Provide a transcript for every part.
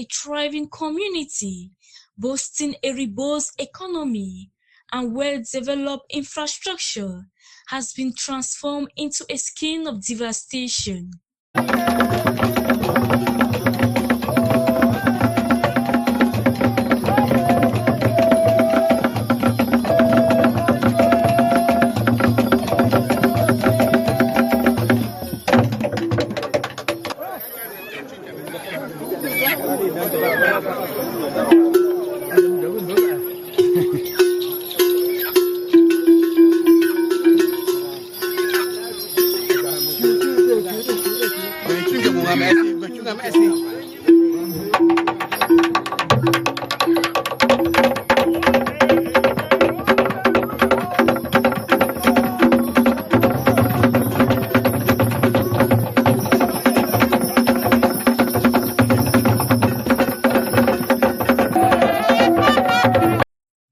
a thriving community, boasting a robust economy and well-developed infrastructure, has been transformed into a scene of devastation.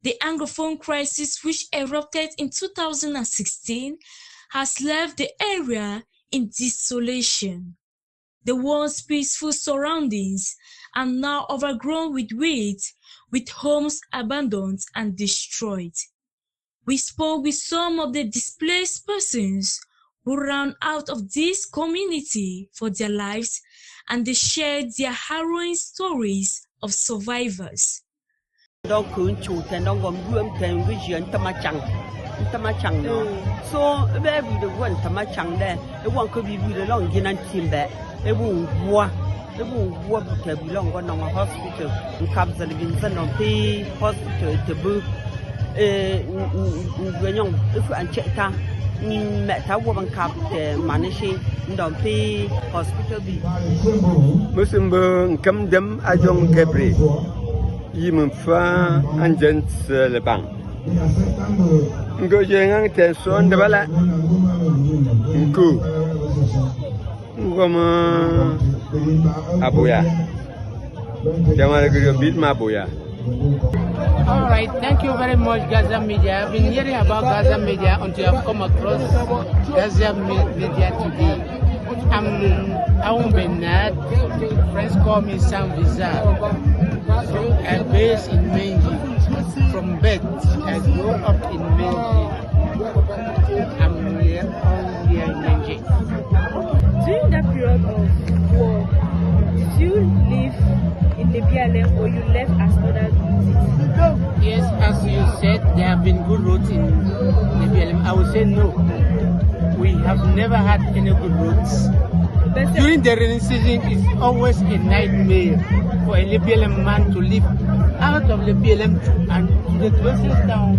The Anglophone crisis, which erupted in 2016, has left the area in desolation. The once peaceful surroundings are now overgrown with weeds, with homes abandoned and destroyed. We spoke with some of the displaced persons who ran out of this community for their lives, and they shared their harrowing stories of survivors. So every the one tamachang there, it won't could be really long in team there. It won't work to belong on a hospital. In Cabs and Vincent on P hospital to book when young if and check that met a woman cap managing don't pay hospital be. Muslim come them a young Gabri. Yimfa and gents the bank. Go yang tension the bala. Ku. Goma Abuya. Jamara Guru beat Mabuya. All right, thank you very much, Gaza Media. I've been hearing about Gaza Media until I've come across Gaza Media today. I'm Bernard. Friends call me Sam Visa. So I'm based in Menji. From birth, I grew up in Menji. I'm here in Menji. During that period of war, did you live in Lebialem or you left as others? Yes, as you said, there have been good roads in Lebialem. I would say no. We have never had any good roads. During the rainy season, it's always a nightmare for a Lebialem man to live out of Lebialem and to the closest town.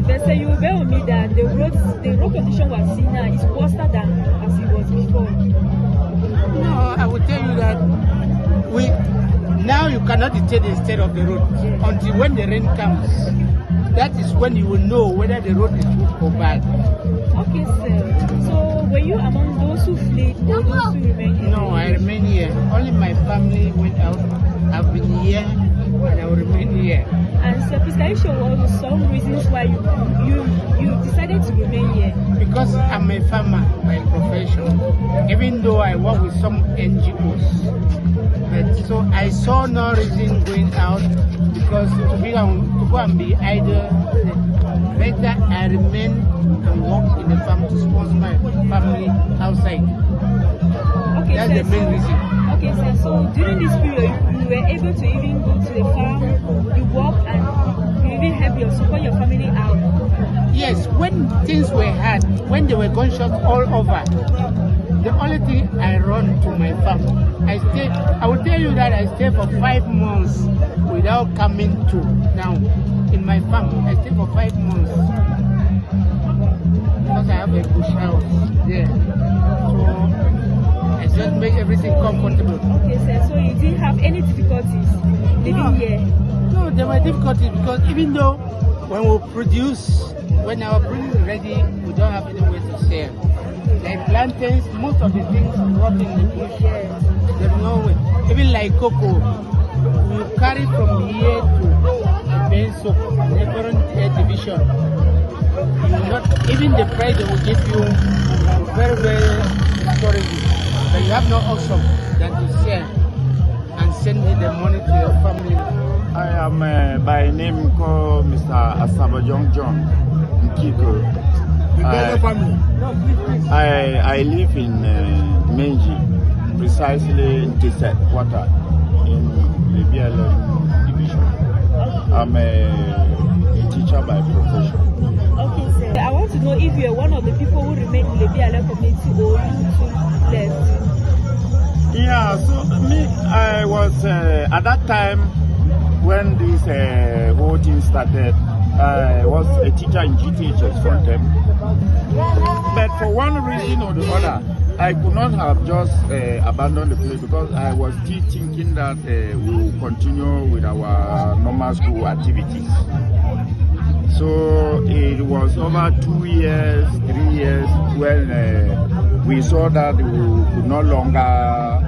But say you will me that the road condition was seen now is worse than as it was before. No, I will tell you that now you cannot dictate the state of the road until when the rain comes. That is when you will know whether the road is good or bad. Okay, sir. So were you among those who fled or those who remained here? No, I remain here. Only my family went out. I've been here and I will remain here. And sir, please can you show some reasons why you decided to remain here? Because I'm a farmer by profession, even though I work with some NGOs. But so I saw no reason going out because to go and be idle. Better I remain and work in the farm to sponsor my family outside. Okay, that's sir, the main reason. Okay, sir. So during this period, you were able to even go to the farm, you work, and you even help support your family out. Yes, when things were hard, when there were gunshots all over, the only thing I run to my farm. I will tell you that I stayed for 5 months without coming to now. In my farm, I stayed for 5 months because I have a bush house there. So I just make everything comfortable. Okay, sir. So you didn't have any difficulties living here? No, there were difficulties because even though when our produce is ready, we don't have anywhere to sell. Like plantains, most of the things rot in the bush. There's no way. Even like cocoa, we carry from here to Benso, neighboring division. Even the price they will give you very, very storage. But you have no option than to sell and send the money to your family? I am by name called Mr. Asabajong John Nkiko. I live in Menji, precisely in Tisset Quarter in Lebialem division. I'm a teacher by profession. Okay, sir. I want to know if you are one of the people who remain in the Lebialem community or you two left. Yeah, so me, I was at that time when this whole thing started. I was a teacher in GTHS for them. But for one reason or the other, I could not have just abandoned the place because I was still thinking that we will continue with our normal school activities. So it was over 2 years, 3 years when we saw that we could no longer,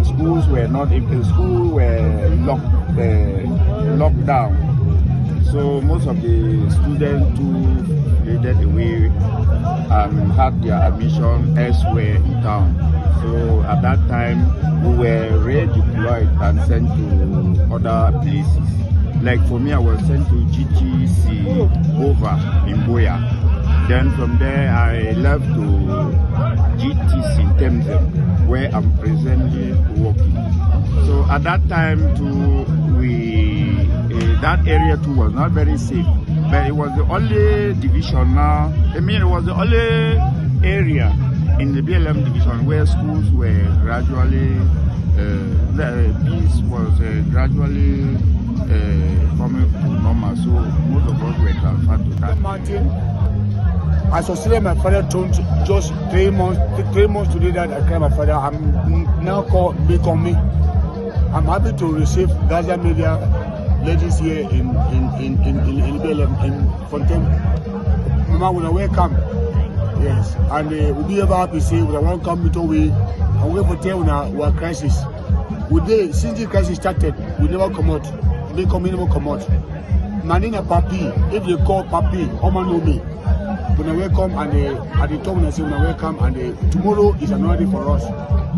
schools were not, schools were locked down. So most of the students too faded away and had their admission elsewhere in town. So at that time, we were redeployed and sent to other places. Like for me, I was sent to GTC over in Boya. Then from there, I left to GTC in Temzem, where I'm presently working. So at that time too, that area too was not very safe, but it was the only division now. I mean, it was the only area in the BLM division where schools were gradually, the peace was gradually coming to normal. So most of us were transferred to that. Martin, I succeeded my father told just 3 months today that I cried my father. I'm now called Big on me. I'm happy to receive Gaza Media ladies here in Lebialem, in Fontaine. Mama, when I welcome, yes, and we'll be able to say when I welcome me to we, and we for tell our crisis. Since the crisis started, we never come out. They never come out. Manina Papi, if they call Papi, Oma know me. When I welcome and at the time when I say when I welcome and tomorrow is another day for us.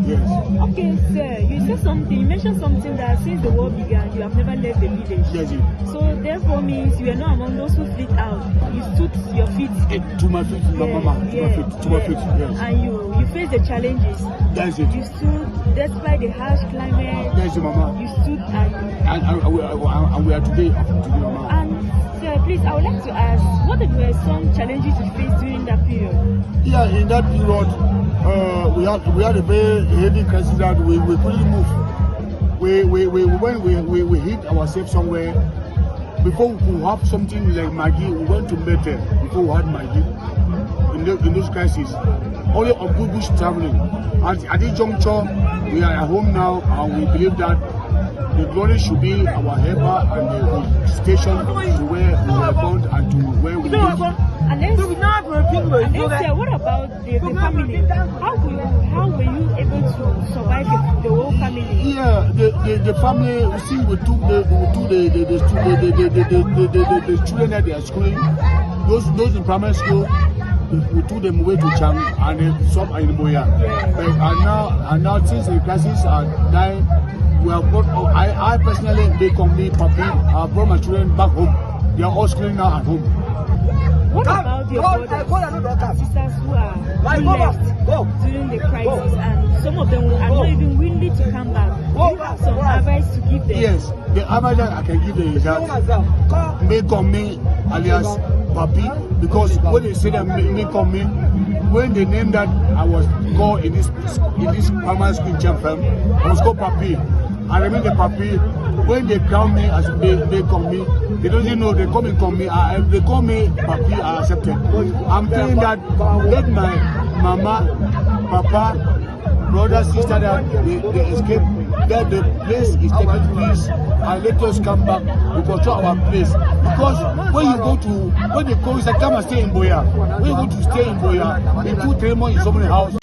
Yes. Okay, sir. You said something. You mentioned something that since the war began, you have never left the village. Yes. So therefore means you are not among those who flit out. You stood to your feet. To my feet, mama. To my feet. Yes. And you face the challenges. That's it. You stood despite the harsh climate. That's it, mama. You stood and we are today, mama. And sir, please, I would like to ask, what were some challenges you faced during that period? Yeah, in that period, we had a very heavy crisis that we couldn't move. When we hit ourselves somewhere, before we could have something like Maggie, we went to Mete before we had Maggie. In those crises, only on good bush traveling. And at this juncture, we are at home now, and we believe that the glory should be our helper and the station to where we were born and to where we live. And then, sir, what about the family? How were you able to survive the whole family? Yeah, the family. You see, we took the children that they are schooling. Those in primary school, we took them away to Chang and some are in Boya. And now since the classes are dying, we have brought. I personally, they come me, Papi. I brought my children back home. They are all schooling now at home. What about your brothers and sisters who left during the crisis and some of them are not even willing to come back? Do you have some advice to give them? Yes, the advice that I can give them is that make on me alias Papi, because when they say that make on me, when they name that I was called in this primary school champion, I was called Papi. I remember Papi. When they crown me as they call me, they don't even know they come and call me. They call me Papi, I accepted. I'm telling that let my mama, papa, brother, sister that they escape, that the place is taking peace, and let us come back to control our place. Because when they call, it's like come and stay in Boya. When you go to stay in Boya, in 2-3 months in someone's house.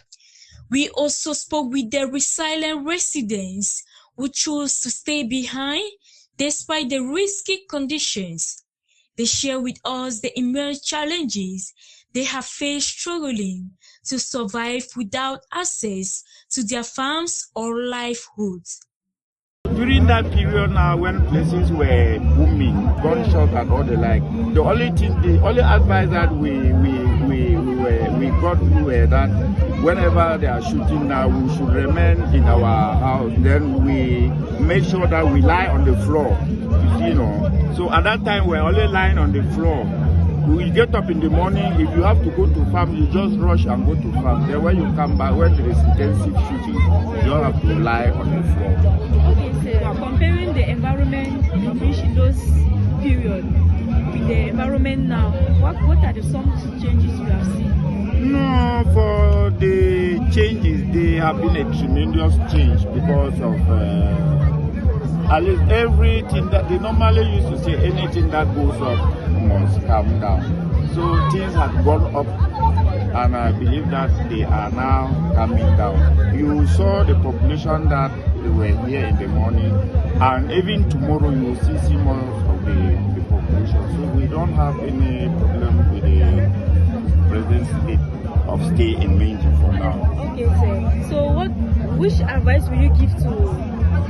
We also spoke with the resilient residents who chose to stay behind despite the risky conditions. They share with us the immense challenges they have faced struggling to survive without access to their farms or livelihoods. During that period now, when places were booming, gunshot and all the like, the only advice that we got were that whenever they are shooting now, we should remain in our house. Then we make sure that we lie on the floor, you know. So at that time, we're only lying on the floor. We get up in the morning. If you have to go to farm, you just rush and go to farm. Then when you come back, when there is intensive shooting, you don't have to lie on the floor. Okay, so comparing the environment in those periods with the environment now, what are some changes you have seen? No, for the changes, there have been a tremendous change because of at least everything that they normally used to say, anything that goes up must come down. So things have gone up, and I believe that they are now coming down. You saw the population that they were here in the morning, and even tomorrow you will see more of the population. So we don't have any problem with the present state of stay in Manji for now. Okay, sir. So which advice will you give to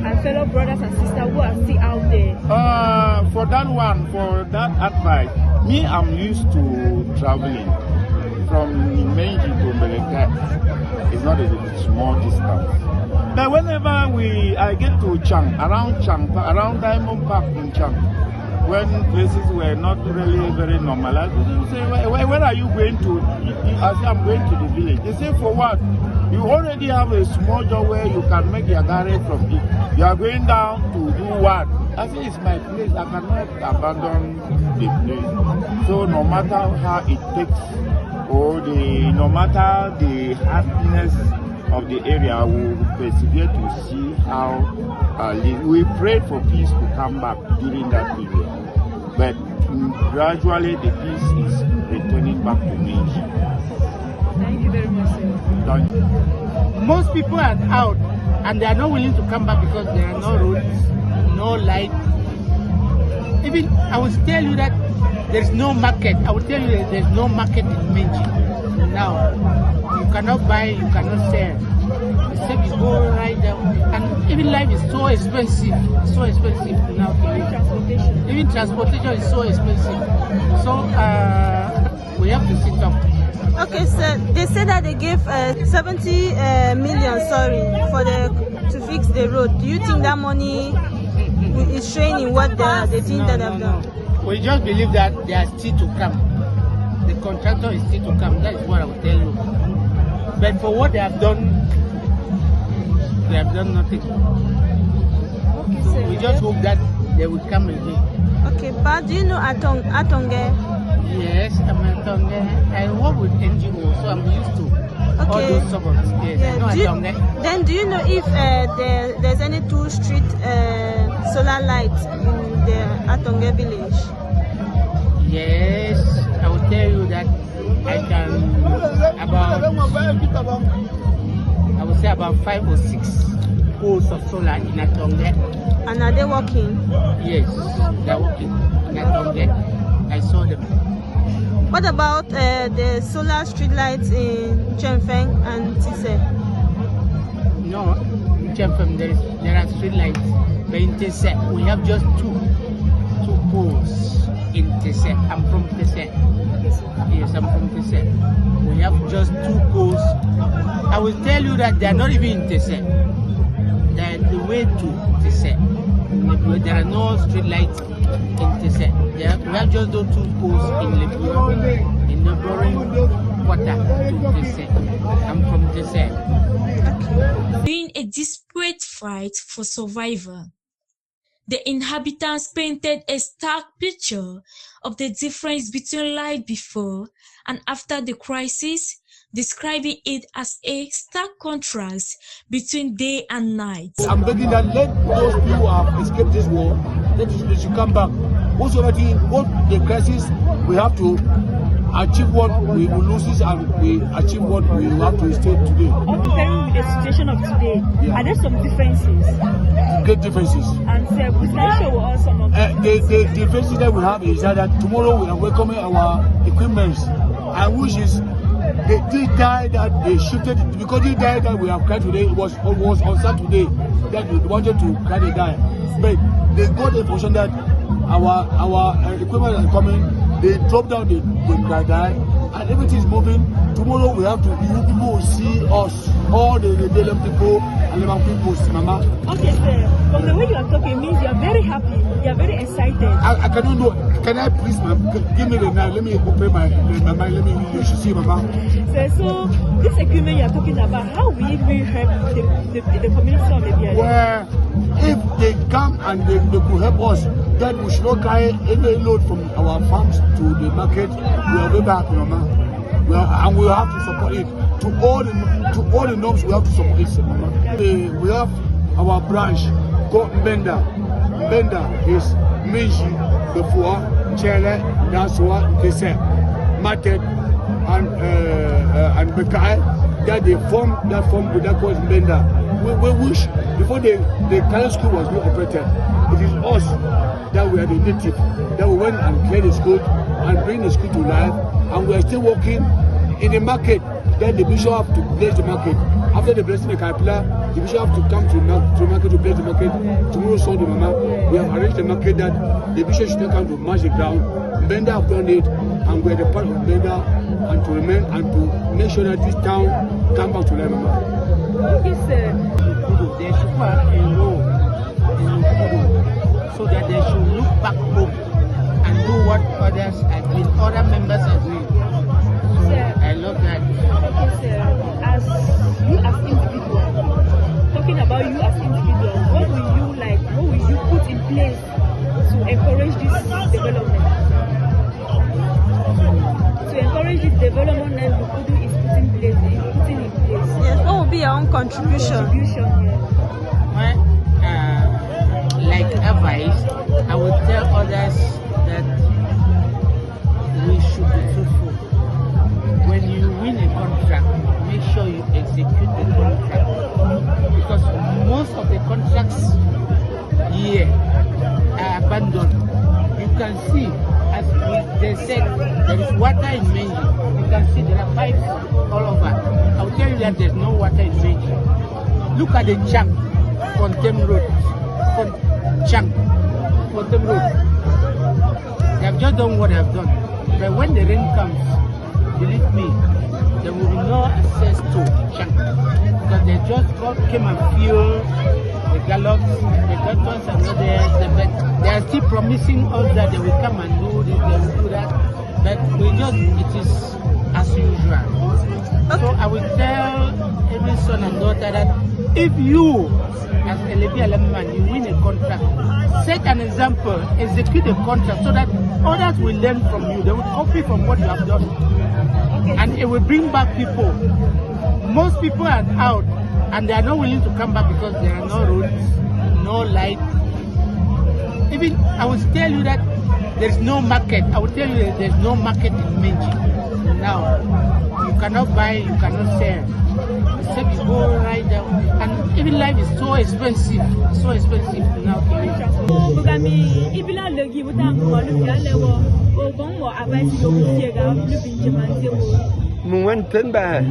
our fellow brothers and sisters who are still out there? For that advice, me, I'm used to traveling from Manji to Beleka. It's not a small distance. But whenever I get to around Diamond Park in Chang, when places were not really very normalized, people say, where are you going to? I say, I'm going to the village. They say, for what? You already have a small job where you can make your garage from it. You are going down to do what? I say, it's my place. I cannot abandon the place. So no matter how it takes, or no matter the hardness of the area, we will persevere to see how we prayed for peace to come back during that period. But gradually the peace is returning back to me. Thank you very much, sir. Thank you. Most people are out and they are not willing to come back because there are no roads, no light. Even I will tell you that there is no market. I will tell you that there is no market in Manji now. You cannot buy, you cannot sell. Except you go right down. And even life is so expensive. So expensive now. Even transportation is so expensive. So we have to sit up. Okay, so they say that they gave 70 million, to fix the road. Do you think that money is showing in what they think that they've done? We just believe that they are still to come. The contractor is still to come. That is what I will tell you. But for what they have done nothing. Okay, So we just hope that they will come again. Okay, but do you know Atonge? Yes, I'm Atonge. I work with NGO, so I'm used to all those suburbs. Yes, Yeah. I know Atonge. Then do you know if there's any two-street solar lights in the Atonge village? Yes, I will tell you that I can I would say about 5 or 6 poles of solar in Atonge. And are they working? Yes, they are working in Atonge. I saw them. What about the solar street lights in Chemfeng and Tise? No, in Chemfeng there are street lights, but in Tise we have just two poles in Tise. I'm from Tise. Yes, I'm from Tise. We have just 2 poles. I will tell you that they are not even in Tise. They are the way to Tise. There are no street lights in Tise. We have just those 2 poles in Lebialem, in the boring water to Tise. I'm from Tise. Being a desperate fight for survival, the inhabitants painted a stark picture of the difference between life before and after the crisis, describing it as a stark contrast between day and night. I'm begging that let those people who have escaped this war, they should come back. Whatsoever the crisis, we have to achieve what we will lose this and we achieve what we have to stay today. Comparing with the situation of today, Yeah. are there some differences? Great differences. And sir, we can show us some of them. The differences that we have is that tomorrow we are welcoming our equipment, and which is the guy that they shooted, because the guy that we have cried today was on Saturday. that they wanted to kind of die. But they got the information that our equipment is coming. They dropped down the die, and everything is moving. Tomorrow we have to, you people will see us, all the Lebialem people and Lebanon people, Mama. Okay, sir. From the way you are talking, it means you are very happy. You are very excited. I cannot know. Can I please, ma'am, give me the knife? Let me open my mind. Let me, you should see, Mama. Sir, so this equipment you are talking about, how will it really help the community of Lebialem? Well, if they come and they could help us, that we should not carry any load from our farms to the market. We are very happy, Mama. And we have to support it. To all the norms, we have to support it, Mama. We have our branch called Benda. Benda is Minji, the Fua, Chele, Nasua, Kese, Matet, and Bekai. That they form that called Benda. We wish before the current school was not operated, it is us that we are the native that we went and clear the school and bring the school to life, and we are still working in the market. Then the bishop have to place the market. After the blessing the caterpillar, the bishop have to come to the market to place the market. Tomorrow Sunday, Mama, we have arranged the market that the bishop should not come to march the ground. Benda have done it, and we are the part of Benda, and to remain and to make sure that this town come back to life, Mama. Okay, sir. They should have a role in Kudu so that they should look back home and do what others are doing, other members are doing. So I love that. Okay, sir. As you as individual, talking about you as individual, what will you put in place to encourage this development? To encourage this development that Kudu is putting in place. Yes, what will be your own contribution? My, like advice, I would tell others that we should be truthful. When you win a contract, make sure you execute the contract. Because most of the contracts here are abandoned. You can see, as they said, there is water in Menji. You can see there are pipes all over. I will tell you that there's no water in Menji. Look at the Chang, Fontem Road. Fontem Road. They have just done what they have done. But when the rain comes, believe me, there will be no access to Chang. Because they just came and fuel the gallops, the doctors and others. But they are still promising us that they will come and do this, they will do that. But it is as usual. So I will tell every son and daughter that if you, as a Lebialem man, you win a contract, set an example, execute a contract so that others will learn from you. They will copy from what you have done. And it will bring back people. Most people are out and they are not willing to come back because there are no roads, no light. Even I will tell you that there is no market. I will tell you that there is no market in Menji. Now, you cannot buy, you cannot sell. Except you go right down. And even life is so expensive now in Menji. Mungkin tenba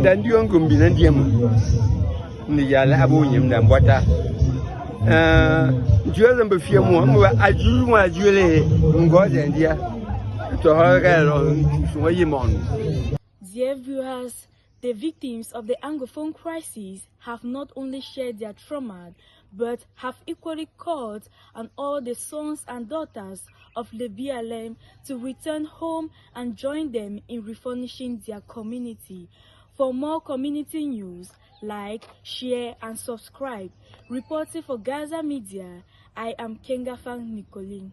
dan dia orang bilang dia ni jalan abu nyem dan buata. Jual dan berfiam mua aju le mungkin dia. Dear viewers, the victims of the Anglophone crisis have not only shared their trauma, but have equally called on all the sons and daughters of Lebialem to return home and join them in refurnishing their community. For more community news, like, share and subscribe. Reporting for Gaza Media, I am Kengafang Nicolene.